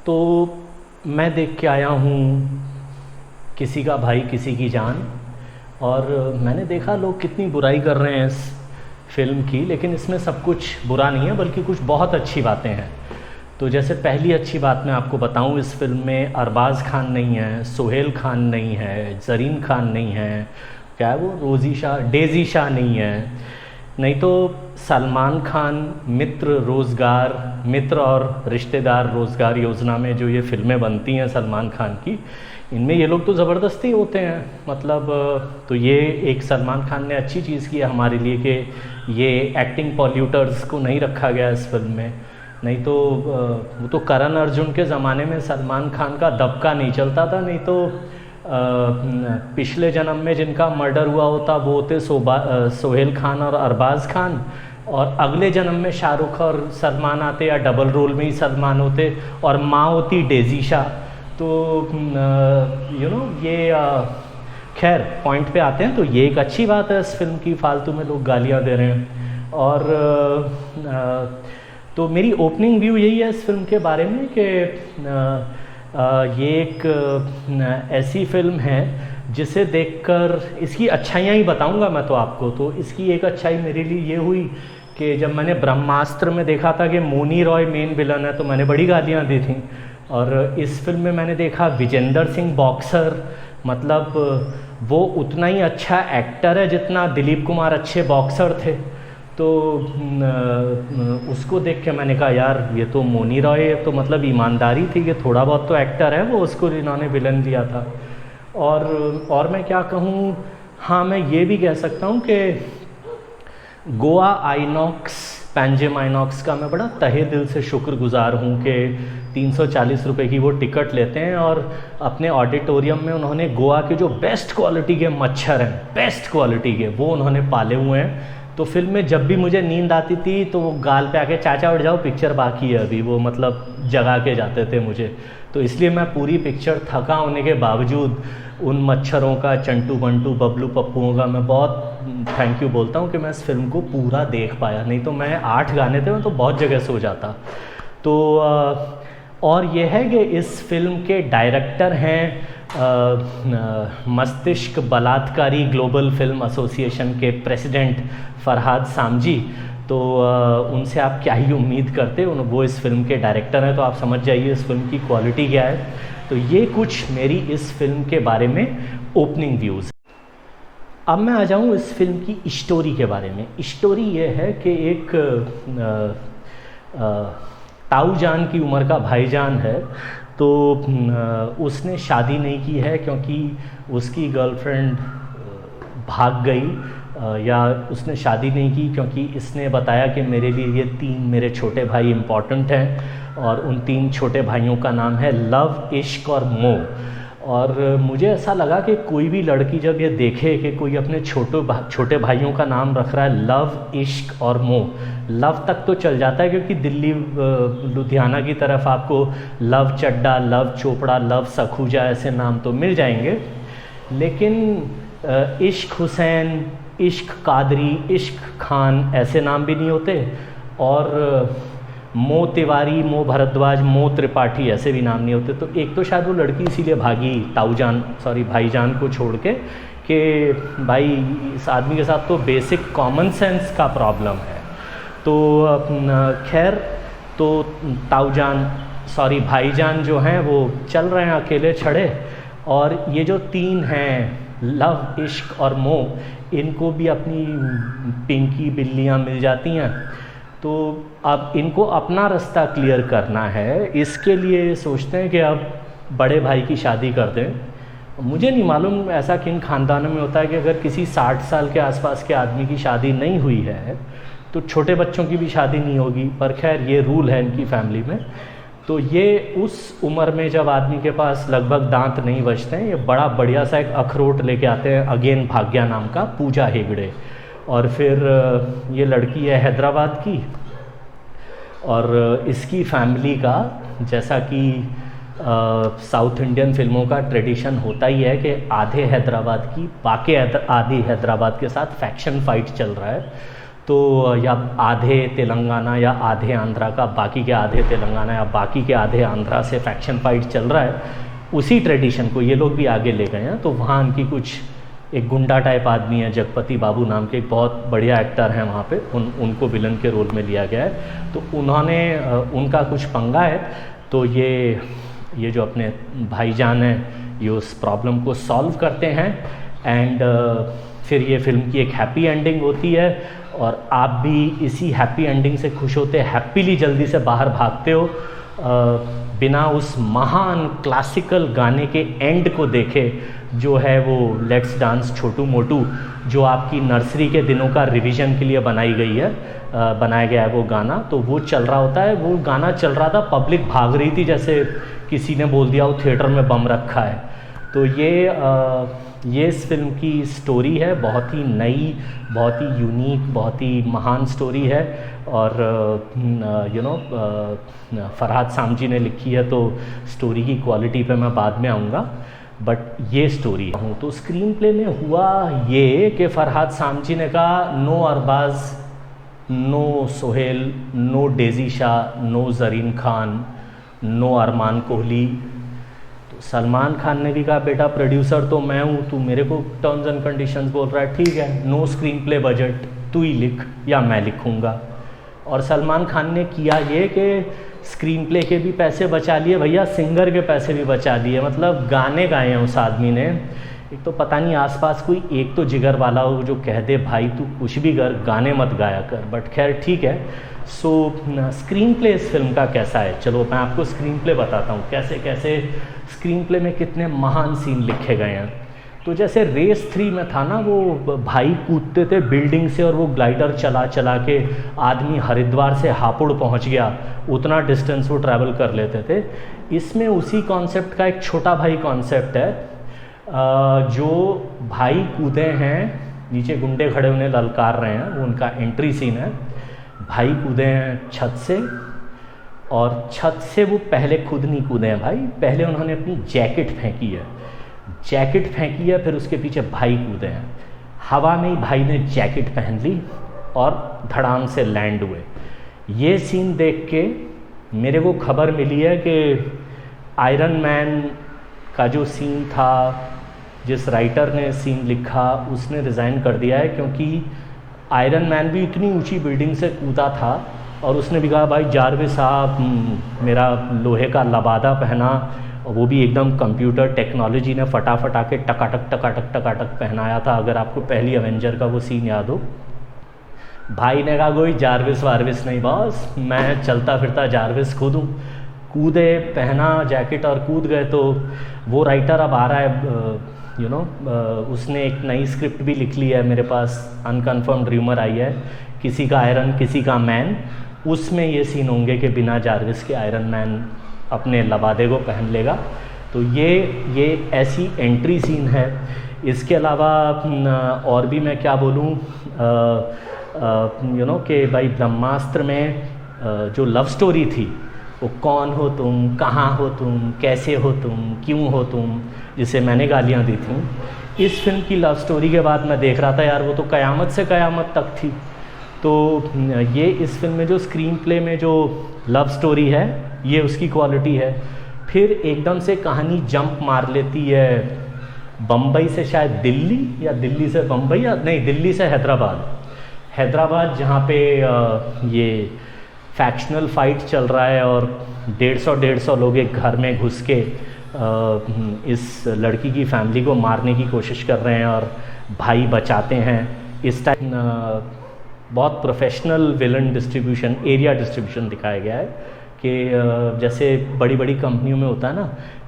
तो मैं देख के आया हूँ किसी का भाई किसी की जान, और मैंने देखा लोग कितनी बुराई कर रहे हैं इस फिल्म की, लेकिन इसमें सब कुछ बुरा नहीं है बल्कि कुछ बहुत अच्छी बातें हैं। तो जैसे पहली अच्छी बात मैं आपको बताऊं, इस फिल्म में अरबाज़ खान नहीं है, सोहेल खान नहीं है, ज़रीन खान नहीं है, क्या है वो, रोज़ी शाह, डेज़ी शाह नहीं है, नहीं तो सलमान खान मित्र और रिश्तेदार रोज़गार योजना में जो ये फिल्में बनती हैं सलमान खान की, इनमें ये लोग तो ज़बरदस्ती होते हैं। मतलब तो ये एक सलमान खान ने अच्छी चीज़ की है हमारे लिए कि ये एक्टिंग पॉल्यूटर्स को नहीं रखा गया इस फिल्म में। नहीं तो वो तो करण अर्जुन के ज़माने में सलमान खान का दबका नहीं चलता था, नहीं तो पिछले जन्म में जिनका मर्डर हुआ होता वो होते सोहेल खान और अरबाज़ खान, और अगले जन्म में शाहरुख और सलमान आते या डबल रोल में ही सलमान होते, और माँ होती डेज़ी शाह। तो ये खैर पॉइंट पे आते हैं। तो ये एक अच्छी बात है इस फिल्म की, फालतू में लोग गालियाँ दे रहे हैं। और तो मेरी ओपनिंग व्यू यही है इस फिल्म के बारे में कि ये एक ऐसी फिल्म है जिसे देखकर इसकी अच्छाइयाँ ही बताऊंगा मैं तो आपको। तो इसकी एक अच्छाई मेरे लिए ये हुई कि जब मैंने ब्रह्मास्त्र में देखा था कि मोनी रॉय मेन विलन है तो मैंने बड़ी गालियाँ दी थी, और इस फिल्म में मैंने देखा विजेंदर सिंह बॉक्सर, मतलब वो उतना ही अच्छा एक्टर है जितना दिलीप कुमार अच्छे बॉक्सर थे। तो उसको देख के मैंने कहा यार ये तो मोनी रॉय, तो मतलब ईमानदारी थी कि थोड़ा बहुत तो एक्टर है वो, उसको इन्होंने विलन दिया था। और मैं क्या कहूँ, हाँ मैं ये भी कह सकता हूँ कि गोवा आइनॉक्स, पैंजिम आइनॉक्स का मैं बड़ा तहे दिल से शुक्रगुजार हूँ कि 340 रुपये की वो टिकट लेते हैं, और अपने ऑडिटोरियम में उन्होंने गोवा के जो बेस्ट क्वालिटी के मच्छर हैं, बेस्ट क्वालिटी के, वो उन्होंने पाले हुए हैं। तो फिल्म में जब भी मुझे नींद आती थी तो वो गाल पे आके चाचा उठ जाओ पिक्चर बाकी है अभी, वो मतलब जगा के जाते थे मुझे। तो इसलिए मैं पूरी पिक्चर थका होने के बावजूद उन मच्छरों का, चंटू बंटू बबलू पप्पुओं का मैं बहुत थैंक यू बोलता हूँ कि मैं इस फिल्म को पूरा देख पाया। नहीं तो मैं 8 गाने थे, मैं तो बहुत जगह सो जाता। तो और ये है कि इस फिल्म के डायरेक्टर हैं मस्तिष्क बलात्कारी ग्लोबल फिल्म एसोसिएशन के प्रेसिडेंट फरहाद सामजी। तो उनसे आप क्या ही उम्मीद करते, वो इस फिल्म के डायरेक्टर हैं, तो आप समझ जाइए इस फिल्म की क्वालिटी क्या है। तो ये कुछ मेरी इस फिल्म के बारे में ओपनिंग व्यूज़। अब मैं आ जाऊँ इस फिल्म की स्टोरी के बारे में। स्टोरी ये है कि एक ताऊ जान की उम्र का भाईजान है, तो उसने शादी नहीं की है क्योंकि उसकी गर्लफ्रेंड भाग गई, या उसने शादी नहीं की क्योंकि इसने बताया कि मेरे लिए ये 3 मेरे छोटे भाई इम्पॉर्टेंट हैं, और उन 3 छोटे भाइयों का नाम है लव, इश्क और मोह। और मुझे ऐसा लगा कि कोई भी लड़की जब ये देखे कि कोई अपने छोटे भाइयों का नाम रख रहा है लव, इश्क और मोह, लव तक तो चल जाता है क्योंकि दिल्ली लुधियाना की तरफ आपको लव चड्डा, लव चोपड़ा, लव सखूजा ऐसे नाम तो मिल जाएंगे, लेकिन इश्क हुसैन, इश्क कादरी, इश्क खान ऐसे नाम भी नहीं होते, और मो तिवारी, मो भारद्वाज, मो त्रिपाठी ऐसे भी नाम नहीं होते। तो एक तो शायद वो लड़की इसीलिए भागी भाईजान को छोड़ के कि भाई इस आदमी के साथ तो बेसिक कॉमन सेंस का प्रॉब्लम है। तो खैर तो भाईजान जो हैं वो चल रहे हैं अकेले छड़े, और ये जो 3 हैं लव, इश्क और मोह, इनको भी अपनी पिंकी बिल्लियाँ मिल जाती हैं। तो अब इनको अपना रास्ता क्लियर करना है, इसके लिए सोचते हैं कि अब बड़े भाई की शादी कर दें। मुझे नहीं मालूम ऐसा किन खानदानों में होता है कि अगर किसी 60 साल के आसपास के आदमी की शादी नहीं हुई है तो छोटे बच्चों की भी शादी नहीं होगी, पर खैर ये रूल है इनकी फैमिली में। तो ये उस उम्र में जब आदमी के पास लगभग दांत नहीं बचते हैं, ये बड़ा बढ़िया सा एक अखरोट लेके आते हैं, अगेन भाग्या नाम का, पूजा हेगड़े। और फिर ये लड़की है हैदराबाद की, और इसकी फैमिली का, जैसा कि साउथ इंडियन फिल्मों का ट्रेडिशन होता ही है कि आधे हैदराबाद की बाकी आधी हैदराबाद के साथ फैक्शन फाइट चल रहा है। तो या आधे तेलंगाना या आधे आंध्रा का बाकी के आधे तेलंगाना या बाकी के आधे आंध्रा से फैक्शन फाइट चल रहा है, उसी ट्रेडिशन को ये लोग भी आगे ले गए हैं। तो वहाँ उनकी कुछ एक गुंडा टाइप आदमी है, जगपति बाबू नाम के, एक बहुत बढ़िया एक्टर हैं वहाँ पे, उनको विलन के रोल में लिया गया है। तो उन्होंने उनका कुछ पंगा है, तो ये जो अपने भाईजान हैं ये उस प्रॉब्लम को सॉल्व करते हैं एंड फिर ये फिल्म की एक हैप्पी एंडिंग होती है और आप भी इसी हैप्पी एंडिंग से खुश होते, हैप्पीली जल्दी से बाहर भागते हो बिना उस महान क्लासिकल गाने के एंड को देखे, जो है वो लेट्स डांस छोटू मोटू, जो आपकी नर्सरी के दिनों का रिवीजन के लिए बनाया गया है वो गाना। तो वो चल रहा होता है, वो गाना चल रहा था, पब्लिक भाग रही थी, जैसे किसी ने बोल दिया वो थिएटर में बम रखा है। तो ये इस फिल्म की स्टोरी है, बहुत ही नई, बहुत ही यूनिक, बहुत ही महान स्टोरी है। और फरहाद सामजी ने लिखी है, तो स्टोरी की क्वालिटी पे मैं बाद में आऊँगा, बट ये स्टोरी हूँ। तो स्क्रीन प्ले में हुआ ये कि फरहाद सामजी ने कहा no Arbaaz, no Sohail, no Daisy Shah, no Zareen Khan, no Armaan Kohli. तो सलमान खान ने भी कहा बेटा प्रोड्यूसर तो मैं हूँ, तू मेरे को टर्म्स एंड कंडीशंस बोल रहा है, ठीक है, नो स्क्रीन प्ले बजट, तू ही लिख या मैं लिखूँगा। और सलमान खान ने किया ये कि स्क्रीन प्ले के भी पैसे बचा लिए भैया, सिंगर के पैसे भी बचा लिए, मतलब गाने गाए हैं उस आदमी ने। एक तो पता नहीं आसपास कोई एक तो जिगर वाला हो जो कह दे भाई तू कुछ भी कर, गाने मत गाया कर, बट खैर ठीक है। सो स्क्रीन प्ले इस फिल्म का कैसा है, चलो मैं आपको स्क्रीन प्ले बताता हूँ, कैसे कैसे स्क्रीन प्ले में कितने महान सीन लिखे गए हैं। तो जैसे रेस 3 में था ना, वो भाई कूदते थे बिल्डिंग से और वो ग्लाइडर चला चला के आदमी हरिद्वार से हापुड़ पहुंच गया, उतना डिस्टेंस वो ट्रैवल कर लेते थे। इसमें उसी कॉन्सेप्ट का एक छोटा भाई कॉन्सेप्ट है, जो भाई कूदे हैं, नीचे गुंडे खड़े उन्हें ललकार रहे हैं, वो उनका एंट्री सीन है। भाई कूदे हैं छत से, और छत से वो पहले खुद नहीं कूदे हैं भाई, पहले उन्होंने अपनी जैकेट फेंकी है, फिर उसके पीछे भाई कूदे हैं। हवा में ही भाई ने जैकेट पहन ली और धड़ाम से लैंड हुए। ये सीन देख के मेरे को खबर मिली है कि आयरन मैन का जो सीन था, जिस राइटर ने सीन लिखा उसने रिज़ाइन कर दिया है, क्योंकि आयरन मैन भी इतनी ऊंची बिल्डिंग से कूदा था और उसने भी कहा भाई जारविस साहब मेरा लोहे का लबादा पहना, वो भी एकदम कंप्यूटर टेक्नोलॉजी ने फटाफट आके टकाटक पहनाया था। अगर आपको पहली एवेंजर का वो सीन याद हो, भाई ने कहा कोई जारविस वारविस नहीं बॉस, मैं चलता फिरता जारविस खुद हूँ। कूदे, पहना जैकेट और कूद गए। तो वो राइटर अब आ रहा है, उसने एक नई स्क्रिप्ट भी लिख ली है, मेरे पास अनकन्फर्म्ड र्यूमर आई है, किसी का आयरन किसी का मैन। उसमें ये सीन होंगे कि बिना जारविस के आयरन मैन अपने लबादे को पहन लेगा। तो ये ऐसी एंट्री सीन है। इसके अलावा और भी मैं क्या बोलूँ, कि भाई ब्रह्मास्त्र में जो लव स्टोरी थी, वो कौन हो तुम, कहाँ हो तुम, कैसे हो तुम, क्यों हो तुम, जिसे मैंने गालियाँ दी थी, इस फिल्म की लव स्टोरी के बाद मैं देख रहा था यार वो तो क़यामत से क़यामत तक थी। तो ये इस फिल्म में जो स्क्रीन प्ले में जो लव स्टोरी है, ये उसकी क्वालिटी है। फिर एकदम से कहानी जंप मार लेती है बम्बई से शायद दिल्ली, या दिल्ली से बम्बई, या नहीं दिल्ली से हैदराबाद, जहाँ पे ये फैक्शनल फाइट चल रहा है और 150 लोग एक घर में घुस के इस लड़की की फैमिली को मारने की कोशिश कर रहे हैं और भाई बचाते हैं। इस टाइम बहुत professional villain distribution, area distribution दिखाया गया है कि जैसे बड़ी बड़ी कंपनियों में होता है ना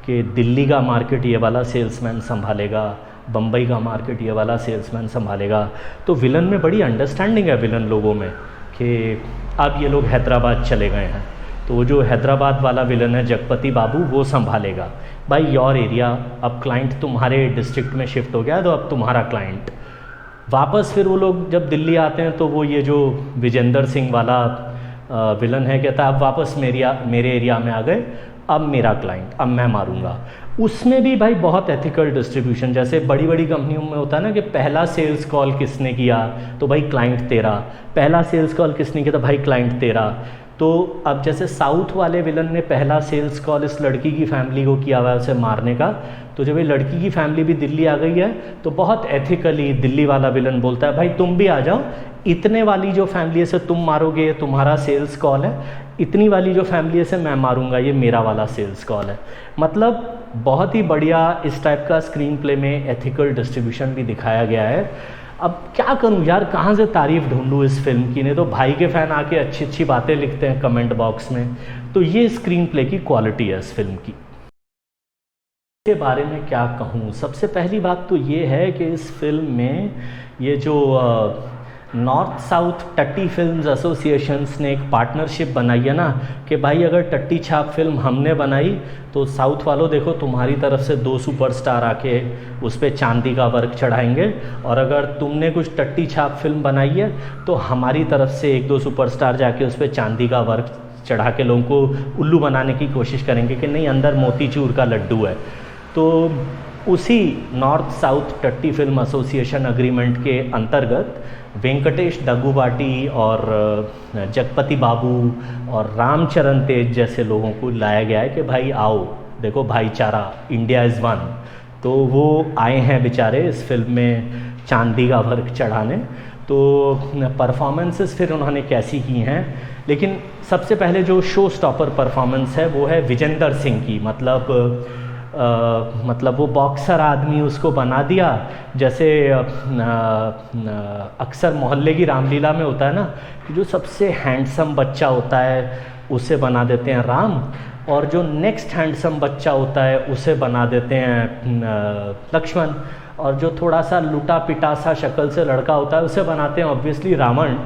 कि दिल्ली का मार्केट ये वाला सेल्समैन संभालेगा, बम्बई का मार्केट ये वाला सेल्समैन संभालेगा। तो विलन में बड़ी अंडरस्टैंडिंग है विलन लोगों में कि अब ये लोग हैदराबाद चले गए हैं, तो वो जो हैदराबाद वाला विलन है जगपति बाबू, वो संभालेगा भाई योर एरिया। अब क्लाइंट तुम्हारे डिस्ट्रिक्ट में शिफ्ट हो गया, तो अब तुम्हारा क्लाइंट वापस। फिर वो लोग जब दिल्ली आते हैं तो वो ये जो विजेंदर सिंह वाला विलन है कहता है अब वापस मेरे एरिया में आ गए, अब मेरा क्लाइंट, अब मैं मारूंगा। उसमें भी भाई बहुत एथिकल डिस्ट्रीब्यूशन, जैसे बड़ी बड़ी कंपनियों में होता है ना कि पहला सेल्स कॉल किसने किया तो भाई क्लाइंट तेरा, पहला सेल्स कॉल किसने किया तो भाई क्लाइंट तेरा। तो अब जैसे साउथ वाले विलन ने पहला सेल्स कॉल इस लड़की की फैमिली को किया हुआ है उसे मारने का, तो जब ये लड़की की फैमिली भी दिल्ली आ गई है तो बहुत एथिकली दिल्ली वाला विलन बोलता है भाई तुम भी आ जाओ, इतने वाली जो फैमिली है से तुम मारोगे, तुम्हारा सेल्स कॉल है, इतनी वाली जो फैमिली है से मैं मारूंगा, ये मेरा वाला सेल्स कॉल है। मतलब बहुत ही बढ़िया इस टाइप का स्क्रीन प्ले में एथिकल डिस्ट्रीब्यूशन भी दिखाया गया है। अब क्या करूं यार, कहाँ से तारीफ़ ढूंढूं इस फिल्म की, नहीं तो भाई के फ़ैन आके अच्छी अच्छी बातें लिखते हैं कमेंट बॉक्स में। तो ये स्क्रीन प्ले की क्वालिटी है इस फिल्म की। के बारे में क्या कहूँ, सबसे पहली बात तो ये है कि इस फिल्म में ये जो नॉर्थ साउथ टट्टी फिल्म्स एसोसिएशंस ने एक पार्टनरशिप बनाई है ना कि भाई अगर टट्टी छाप फिल्म हमने बनाई तो साउथ वालों देखो तुम्हारी तरफ से 2 सुपरस्टार आके उस पर चांदी का वर्क चढ़ाएंगे, और अगर तुमने कुछ टट्टी छाप फिल्म बनाई है तो हमारी तरफ से 1-2 सुपरस्टार जाके उस पर चांदी का वर्क चढ़ा के लोगों को उल्लू बनाने की कोशिश करेंगे कि नहीं अंदर मोतीचूर का लड्डू है। तो उसी नॉर्थ साउथ टट्टी फिल्म एसोसिएशन अग्रीमेंट के अंतर्गत वेंकटेश दग्गुबाटी और जगपति बाबू और रामचरण तेज जैसे लोगों को लाया गया है कि भाई आओ देखो भाईचारा, इंडिया इज़ वन। तो वो आए हैं बेचारे इस फिल्म में चांदी का वर्क चढ़ाने। तो परफॉर्मेंसेस फिर उन्होंने कैसी की हैं, लेकिन सबसे पहले जो शो स्टॉपर परफॉर्मेंस है वो है विजेंदर सिंह की। मतलब वो बॉक्सर आदमी उसको बना दिया जैसे अक्सर मोहल्ले की रामलीला में होता है ना कि जो सबसे हैंडसम बच्चा होता है उसे बना देते हैं राम, और जो नेक्स्ट हैंडसम बच्चा होता है उसे बना देते हैं लक्ष्मण, और जो थोड़ा सा लुटा पिटा सा शक्ल से लड़का होता है उसे बनाते हैं ऑब्वियसली रावण।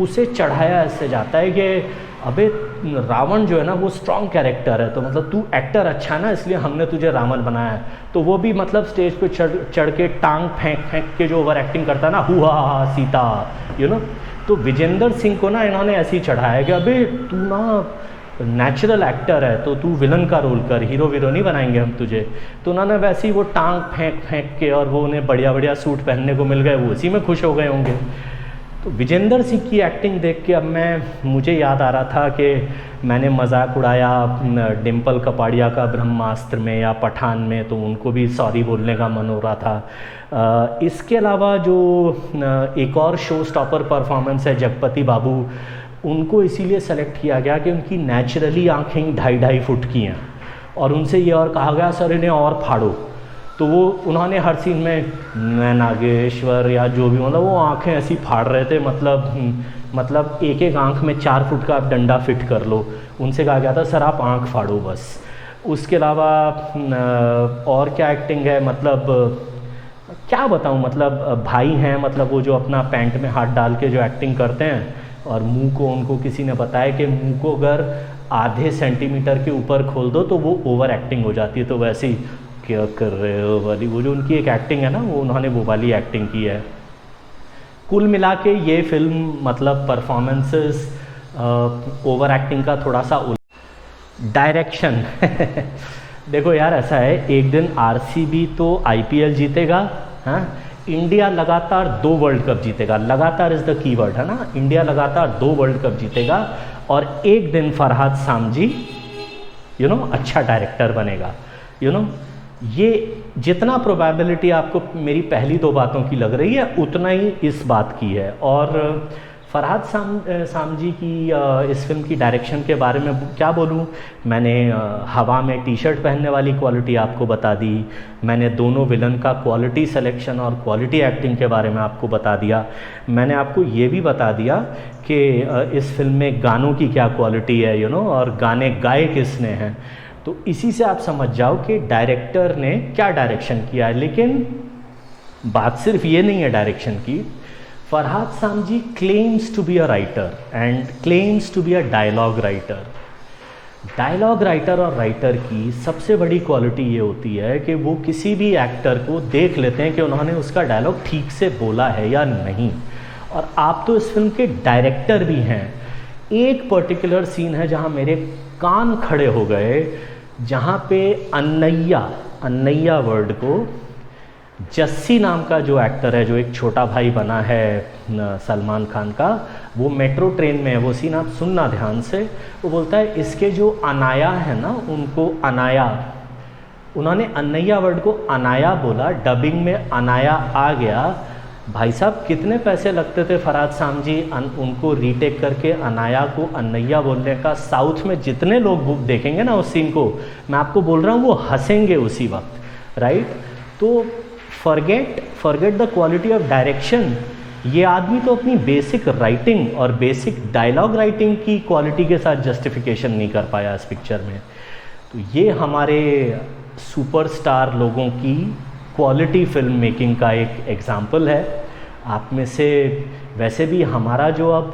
उसे चढ़ाया ऐसे जाता है कि अबे रावण जो है ना वो स्ट्रॉन्ग कैरेक्टर है, तो मतलब तू एक्टर अच्छा है ना इसलिए हमने तुझे रावण बनाया है। तो वो भी मतलब स्टेज पे चढ़ के टांग फेंक के जो ओवर एक्टिंग करता है ना, हुआ सीता तो विजेंदर सिंह को ना इन्होंने ऐसे ही चढ़ाया कि अबे तू ना नेचुरल एक्टर है तो तू विलन का रोल कर, हीरो वीरो नहीं बनाएंगे हम तुझे। तो उन्होंने वैसे ही वो टांग फेंक के, और वो उन्हें बढ़िया बढ़िया सूट पहनने को मिल गए, वो उसी में खुश हो गए होंगे। तो विजेंदर सिंह की एक्टिंग देख के अब मुझे याद आ रहा था कि मैंने मजाक उड़ाया डिम्पल कपाड़िया का ब्रह्मास्त्र में या पठान में, तो उनको भी सॉरी बोलने का मन हो रहा था। इसके अलावा जो एक और शो स्टॉपर परफॉर्मेंस है जगपति बाबू, उनको इसीलिए सेलेक्ट किया गया कि उनकी नेचुरली आँखें 2.5 फुट की हैं, और उनसे ये और कहा गया सर इन्हें और फाड़ो। तो वो उन्होंने हर सीन में मैं नागेश्वर या जो भी मतलब वो आँखें ऐसी फाड़ रहे थे, मतलब एक एक आँख में 4 फुट का आप डंडा फिट कर लो। उनसे कहा गया था सर आप आँख फाड़ो बस। उसके अलावा और क्या एक्टिंग है, मतलब क्या बताऊँ, मतलब भाई हैं, मतलब वो जो अपना पैंट में हाथ डाल के जो एक्टिंग करते हैं, और मुंह को उनको किसी ने बताया कि मुंह को अगर आधे सेंटीमीटर के ऊपर खोल दो तो वो ओवर एक्टिंग हो जाती है, तो वैसे ही क्या कर रहे हो वाली वो जो उनकी एक एक्टिंग है ना, वो उन्होंने वो वाली एक्टिंग की है। कुल मिला के ये फिल्म मतलब परफॉर्मेंसेस, ओवर एक्टिंग का थोड़ा सा डायरेक्शन देखो यार ऐसा है, एक दिन आरसीबी तो आईपीएल जीतेगा, हाँ, इंडिया लगातार 2 वर्ल्ड कप जीतेगा, लगातार इज़ द कीवर्ड है ना, इंडिया लगातार 2 वर्ल्ड कप जीतेगा, और एक दिन फरहाद सामजी अच्छा डायरेक्टर बनेगा। ये जितना प्रोबेबिलिटी आपको मेरी पहली 2 बातों की लग रही है उतना ही इस बात की है। और फरहाद सामजी की इस फिल्म की डायरेक्शन के बारे में क्या बोलूं, मैंने हवा में टी शर्ट पहनने वाली क्वालिटी आपको बता दी, मैंने दोनों विलन का क्वालिटी सिलेक्शन और क्वालिटी एक्टिंग के बारे में आपको बता दिया, मैंने आपको ये भी बता दिया कि इस फिल्म में गानों की क्या क्वालिटी है और गाने गाए किसने हैं। तो इसी से आप समझ जाओ कि डायरेक्टर ने क्या डायरेक्शन किया है। लेकिन बात सिर्फ ये नहीं है डायरेक्शन की, Farhad Samji claims to be a writer and claims to be a dialogue writer. Dialogue writer और राइटर की सबसे बड़ी क्वालिटी ये होती है कि वो किसी भी एक्टर को देख लेते हैं कि उन्होंने उसका डायलॉग ठीक से बोला है या नहीं। और आप तो इस फिल्म के डायरेक्टर भी हैं। एक पर्टिकुलर सीन है जहाँ मेरे कान खड़े हो गए जहाँ पे अन्नैया वर्ड को जस्सी नाम का जो एक्टर है, जो एक छोटा भाई बना है सलमान खान का, वो मेट्रो ट्रेन में है, वो सीन आप सुनना ध्यान से। वो बोलता है इसके जो अनाया है ना, उनको अनाया, उन्होंने अन्नैया वर्ड को अनाया बोला, डबिंग में अनाया आ गया। भाई साहब कितने पैसे लगते थे फरहाद साम जी उनको रीटेक करके अनाया को अन्नैया बोलने का। साउथ में जितने लोग देखेंगे ना उस सीन को, मैं आपको बोल रहा हूँ वो हंसेंगे उसी वक्त, राइट। तो forget the quality of direction. ये आदमी तो अपनी बेसिक राइटिंग और बेसिक डायलॉग राइटिंग की क्वालिटी के साथ जस्टिफिकेशन नहीं कर पाया इस पिक्चर में। तो ये हमारे सुपरस्टार लोगों की क्वालिटी फिल्म मेकिंग का एक एग्जाम्पल है। आप में से वैसे भी हमारा जो अब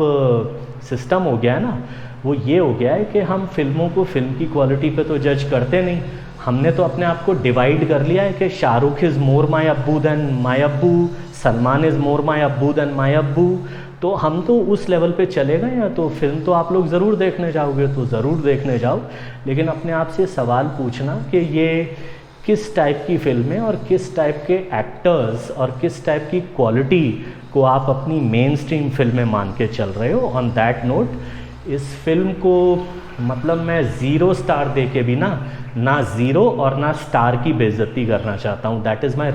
सिस्टम हो गया है ना, वो ये हो गया है कि हम फिल्मों को फिल्म की क्वालिटी पे तो जज करते नहीं। हमने तो अपने आप को डिवाइड कर लिया है कि शाहरुख इज़ मोर माई अब्बू देन माई अब्बू, सलमान इज़ मोर माई अब्बू देन माई अब्बू। तो हम तो उस लेवल पे चले गए हैं। तो फिल्म तो आप लोग ज़रूर देखने जाओगे तो ज़रूर देखने जाओ, लेकिन अपने आप से सवाल पूछना कि ये किस टाइप की फिल्म है और किस टाइप के एक्टर्स और किस टाइप की क्वालिटी को आप अपनी मेन स्ट्रीम फिल्म में मान के चल रहे हो। ऑन दैट नोट, इस फिल्म को मतलब मैं 0 स्टार दे के भी ना 0 और ना स्टार की बेइज्जती करना चाहता हूँ। That is my